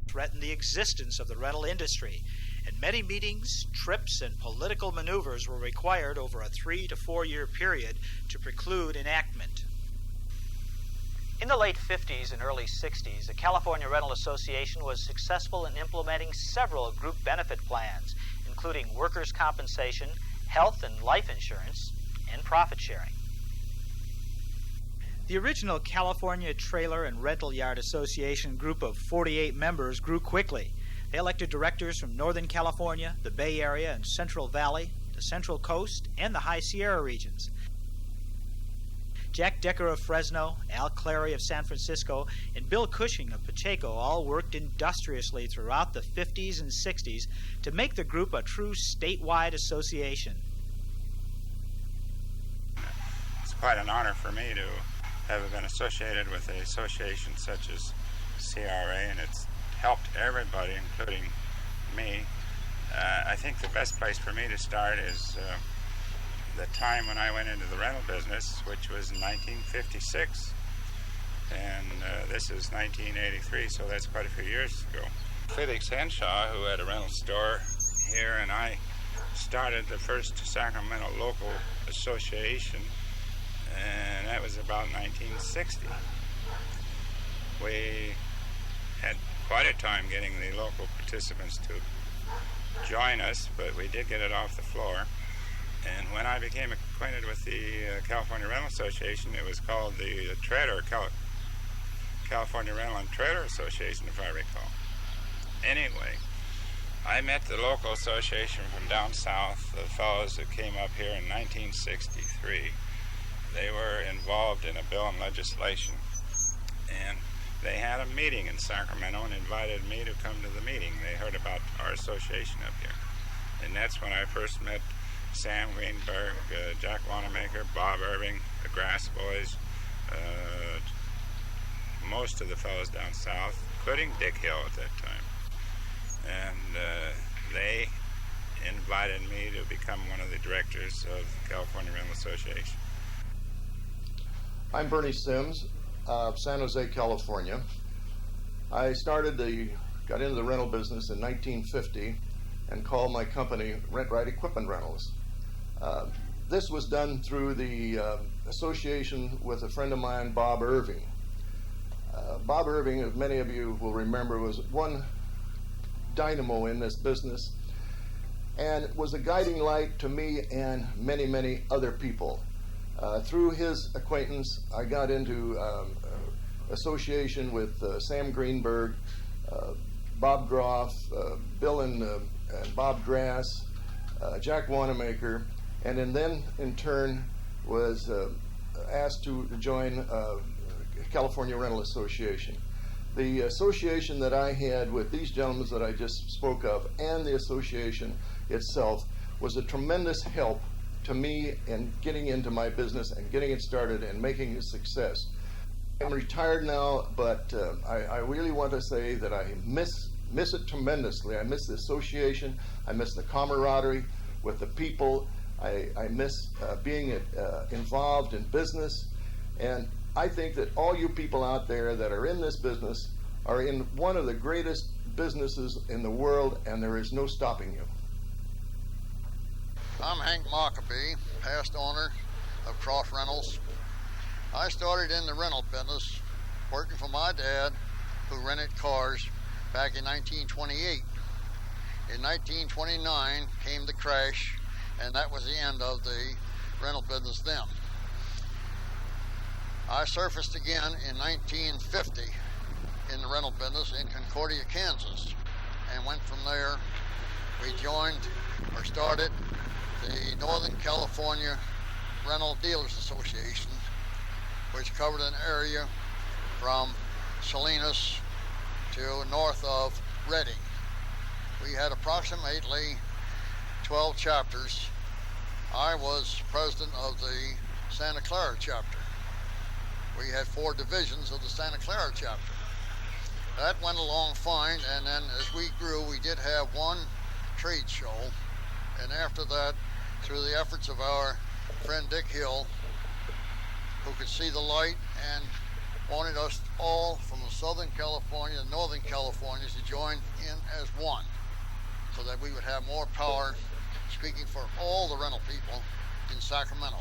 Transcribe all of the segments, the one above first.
threatened the existence of the rental industry, and many meetings, trips, and political maneuvers were required over a 3 to 4 year period to preclude enactment. In the late 50s and early 60s, the California Rental Association was successful in implementing several group benefit plans, including workers' compensation, health and life insurance, and profit sharing. The original California Trailer and Rental Yard Association group of 48 members grew quickly. They elected directors from Northern California, the Bay Area and Central Valley, the Central Coast, and the High Sierra regions. Jack Decker of Fresno, Al Clary of San Francisco, and Bill Cushing of Pacheco all worked industriously throughout the 50s and 60s to make the group a true statewide association. It's quite an honor for me to have been associated with an association such as CRA, and it's helped everybody, including me. I think the best place for me to start is the time when I went into the rental business, which was in 1956, and this is 1983, so that's quite a few years ago. Felix Henshaw, who had a rental store here, and I started the first Sacramento local association, and that was about 1960. We had quite a time getting the local participants to join us, but we did get it off the floor. And when I became acquainted with the California Rental Association, it was called the California Rental and Trailer Association, if I recall. Anyway, I met the local association from down south, the fellows that came up here in 1963. They were involved in a bill and legislation, and they had a meeting in Sacramento and invited me to come to the meeting. They heard about our association up here, and that's when I first met Sam Greenberg, Jack Wanamaker, Bob Irving, the Grass Boys, most of the fellows down south, including Dick Hill at that time. And they invited me to become one of the directors of the California Rental Association. I'm Bernie Sims of San Jose, California. I got into the rental business in 1950 and called my company Rent Right Equipment Rentals. This was done through the association with a friend of mine, Bob Irving. Bob Irving, as many of you will remember, was one dynamo in this business and was a guiding light to me and many, many other people. Through his acquaintance, I got into association with Sam Greenberg, Bob Groff, Bill and Bob Grass, Jack Wanamaker, and then in turn was asked to join California Rental Association. The association that I had with these gentlemen that I just spoke of and the association itself was a tremendous help to me in getting into my business and getting it started and making a success. I'm retired now, but I really want to say that I miss it tremendously. I miss the association. I miss the camaraderie with the people. I miss being involved in business. And I think that all you people out there that are in this business are in one of the greatest businesses in the world, and there is no stopping you. I'm Hank Mockabee, past owner of Cross Rentals. I started in the rental business working for my dad, who rented cars back in 1928. In 1929 came the crash, and that was the end of the rental business then. I surfaced again in 1950 in the rental business in Concordia, Kansas, and went from there. We started the Northern California Rental Dealers Association, which covered an area from Salinas to north of Redding. We had approximately 12 chapters. I was president of the Santa Clara chapter. We had 4 divisions of the Santa Clara chapter. That went along fine, and then as we grew, we did have one trade show, and after that, through the efforts of our friend Dick Hill, who could see the light and wanted us all from the Southern California and Northern Californians to join in as one, so that we would have more power speaking for all the rental people in Sacramento.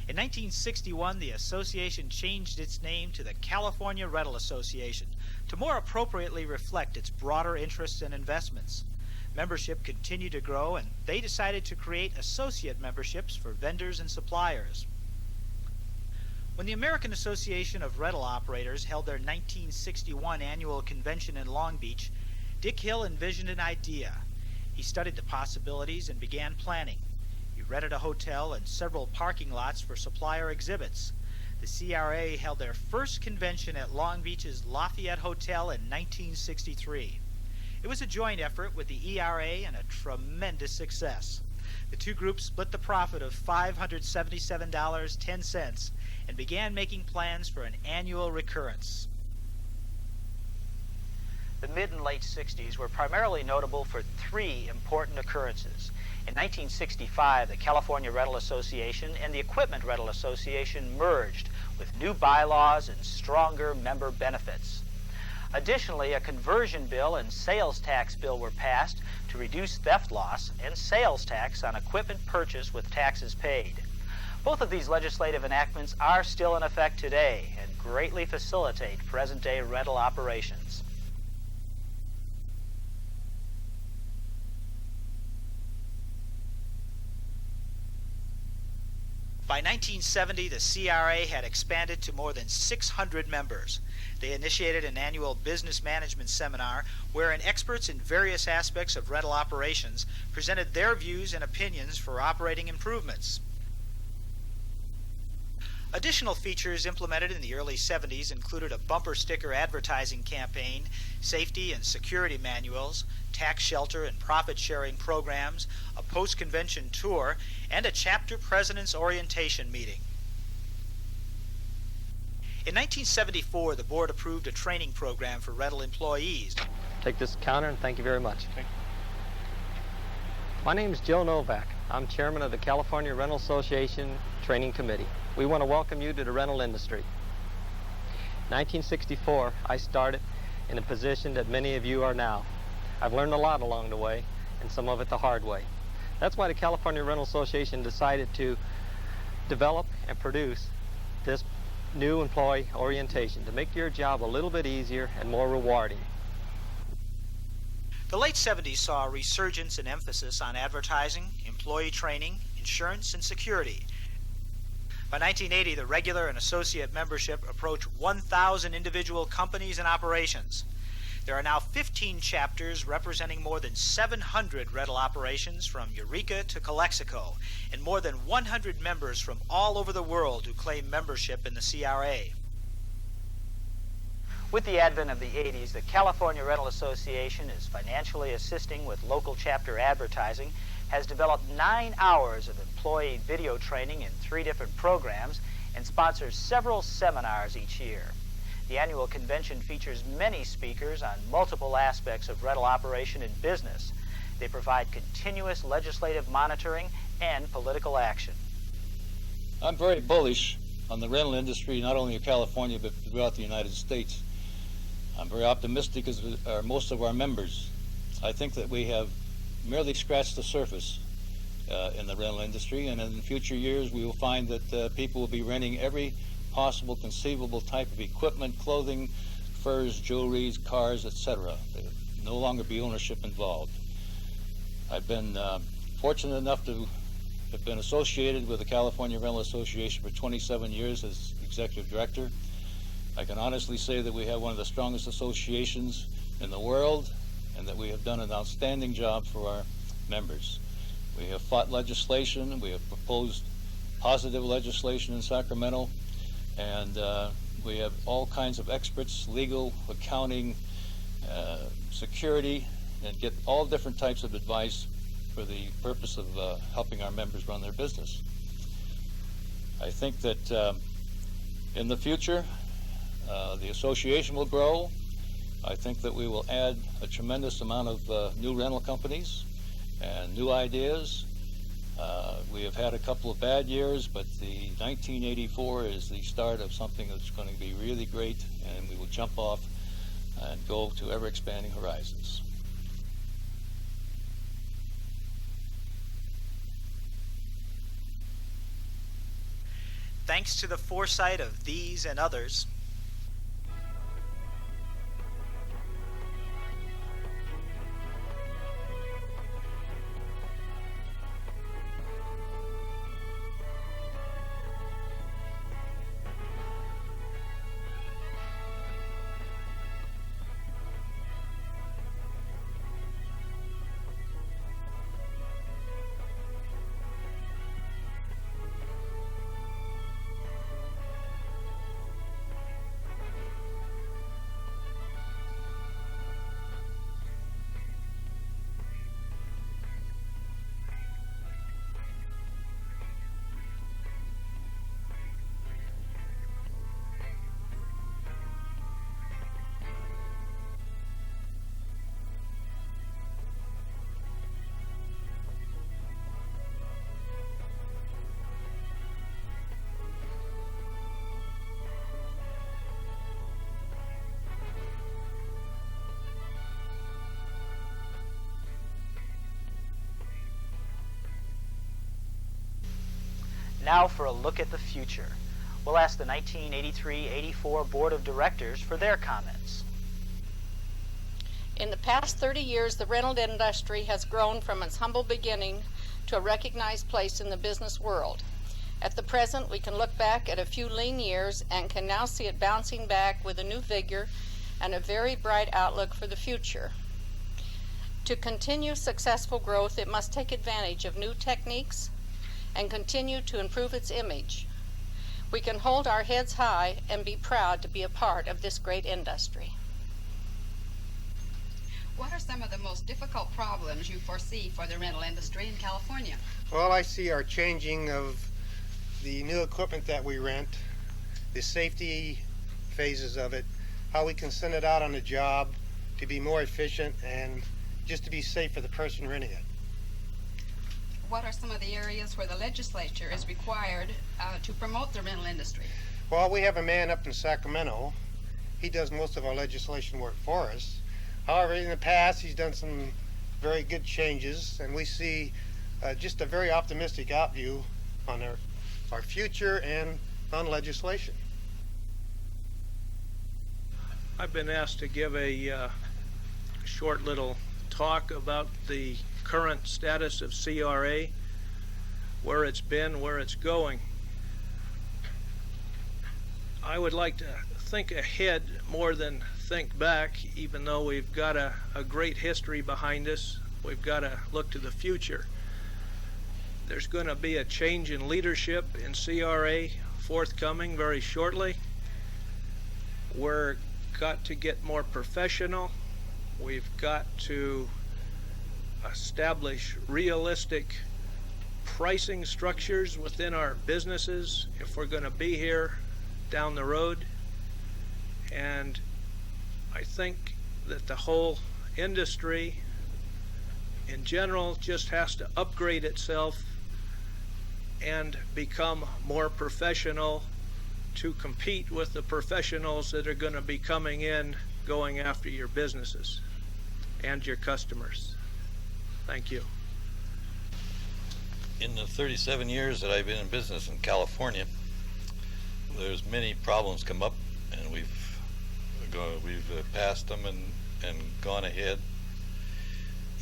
In 1961, the association changed its name to the California Rental Association to more appropriately reflect its broader interests and investments. Membership continued to grow, and they decided to create associate memberships for vendors and suppliers. When the American Association of Rental Operators held their 1961 annual convention in Long Beach, Dick Hill envisioned an idea. He studied the possibilities and began planning. He rented a hotel and several parking lots for supplier exhibits. The CRA held their first convention at Long Beach's Lafayette Hotel in 1963. It was a joint effort with the ERA and a tremendous success. The two groups split the profit of $577.10 and began making plans for an annual recurrence. The mid and late 60s were primarily notable for three important occurrences. In 1965, the California Rental Association and the Equipment Rental Association merged with new bylaws and stronger member benefits. Additionally, a conversion bill and sales tax bill were passed to reduce theft loss and sales tax on equipment purchased with taxes paid. Both of these legislative enactments are still in effect today and greatly facilitate present-day rental operations. By 1970, the CRA had expanded to more than 600 members. They initiated an annual business management seminar wherein experts in various aspects of rental operations presented their views and opinions for operating improvements. Additional features implemented in the early 70s included a bumper sticker advertising campaign, safety and security manuals, tax shelter and profit-sharing programs, a post-convention tour, and a chapter president's orientation meeting. In 1974, the board approved a training program for rental employees. Take this counter and thank you very much. Okay. My name is Joe Novak. I'm chairman of the California Rental Association Training Committee. We want to welcome you to the rental industry. In 1964, I started in a position that many of you are now. I've learned a lot along the way, and some of it the hard way. That's why the California Rental Association decided to develop and produce this new employee orientation to make your job a little bit easier and more rewarding. The late 70s saw a resurgence in emphasis on advertising, employee training, insurance, and security. By 1980, the regular and associate membership approached 1,000 individual companies and operations. There are now 15 chapters representing more than 700 rental operations from Eureka to Calexico, and more than 100 members from all over the world who claim membership in the CRA. With the advent of the 80s, the California Rental Association is financially assisting with local chapter advertising, has developed 9 hours of employee video training in 3 different programs, and sponsors several seminars each year. The annual convention features many speakers on multiple aspects of rental operation and business. They provide continuous legislative monitoring and political action. I'm very bullish on the rental industry, not only in California, but throughout the United States. I'm very optimistic, as are most of our members. I think that we have merely scratched the surface in the rental industry, and in future years we will find that people will be renting every possible conceivable type of equipment, clothing, furs, jewelries, cars, etc. There will no longer be ownership involved. I've been fortunate enough to have been associated with the California Rental Association for 27 years as executive director. I can honestly say that we have one of the strongest associations in the world, and that we have done an outstanding job for our members. We have fought legislation, we have proposed positive legislation in Sacramento, and we have all kinds of experts, legal, accounting, security, and get all different types of advice for the purpose of helping our members run their business. I think that in the future, the association will grow. I think that we will add a tremendous amount of new rental companies and new ideas, We have had a couple of bad years, but the 1984 is the start of something that's going to be really great, and we will jump off and go to ever-expanding horizons. Thanks to the foresight of these and others, now for a look at the future. We'll ask the 1983-84 Board of Directors for their comments. In the past 30 years, the rental industry has grown from its humble beginning to a recognized place in the business world. At the present, we can look back at a few lean years and can now see it bouncing back with a new vigor and a very bright outlook for the future. To continue successful growth, it must take advantage of new techniques and continue to improve its image. We can hold our heads high and be proud to be a part of this great industry. What are some of the most difficult problems you foresee for the rental industry in California? Well, I see our changing of the new equipment that we rent, the safety phases of it, how we can send it out on a job to be more efficient and just to be safe for the person renting it. What are some of the areas where the legislature is required to promote the rental industry? Well, we have a man up in Sacramento. He does most of our legislation work for us. However, in the past, he's done some very good changes, and we see just a very optimistic outview on our future and on legislation. I've been asked to give a short little talk about the current status of CRA, where it's been, where it's going. I would like to think ahead more than think back, even though we've got a great history behind us. We've got to look to the future. There's going to be a change in leadership in CRA forthcoming very shortly. We're got to get more professional. We've got to establish realistic pricing structures within our businesses if we're going to be here down the road. And I think that the whole industry in general just has to upgrade itself and become more professional to compete with the professionals that are going to be coming in, going after your businesses and your customers. Thank you. In the 37 years that I've been in business in California, there's many problems come up, and we've passed them and gone ahead.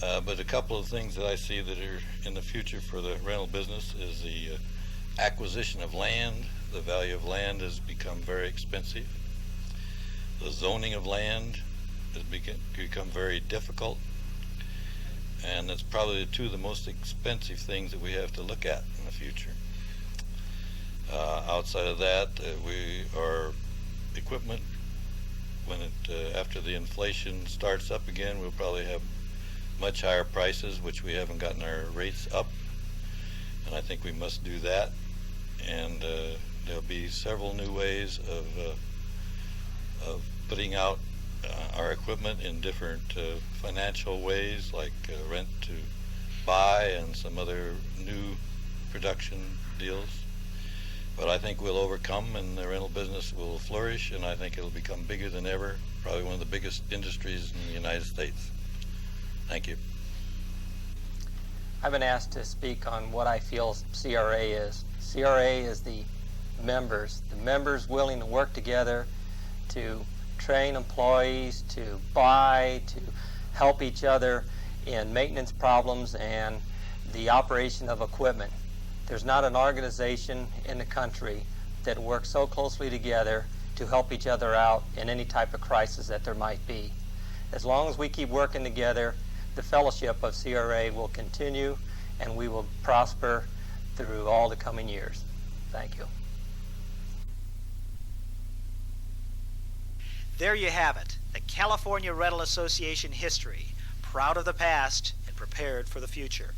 But a couple of things that I see that are in the future for the rental business is the acquisition of land. The value of land has become very expensive. The zoning of land has become very difficult. And that's probably two of the most expensive things that we have to look at in the future. Outside of that, our equipment, when after the inflation starts up again, we'll probably have much higher prices, which we haven't gotten our rates up, and I think we must do that. And there'll be several new ways of putting out our equipment in different financial ways, like rent to buy and some other new production deals. But I think we'll overcome, and the rental business will flourish, and I think it'll become bigger than ever, probably one of the biggest industries in the United States. Thank you. I've been asked to speak on what I feel CRA is. CRA is the members willing to work together to train employees, to buy, to help each other in maintenance problems and the operation of equipment. There's not an organization in the country that works so closely together to help each other out in any type of crisis that there might be. As long as we keep working together, the fellowship of CRA will continue and we will prosper through all the coming years. Thank you. There you have it, the California Rental Association history, proud of the past and prepared for the future.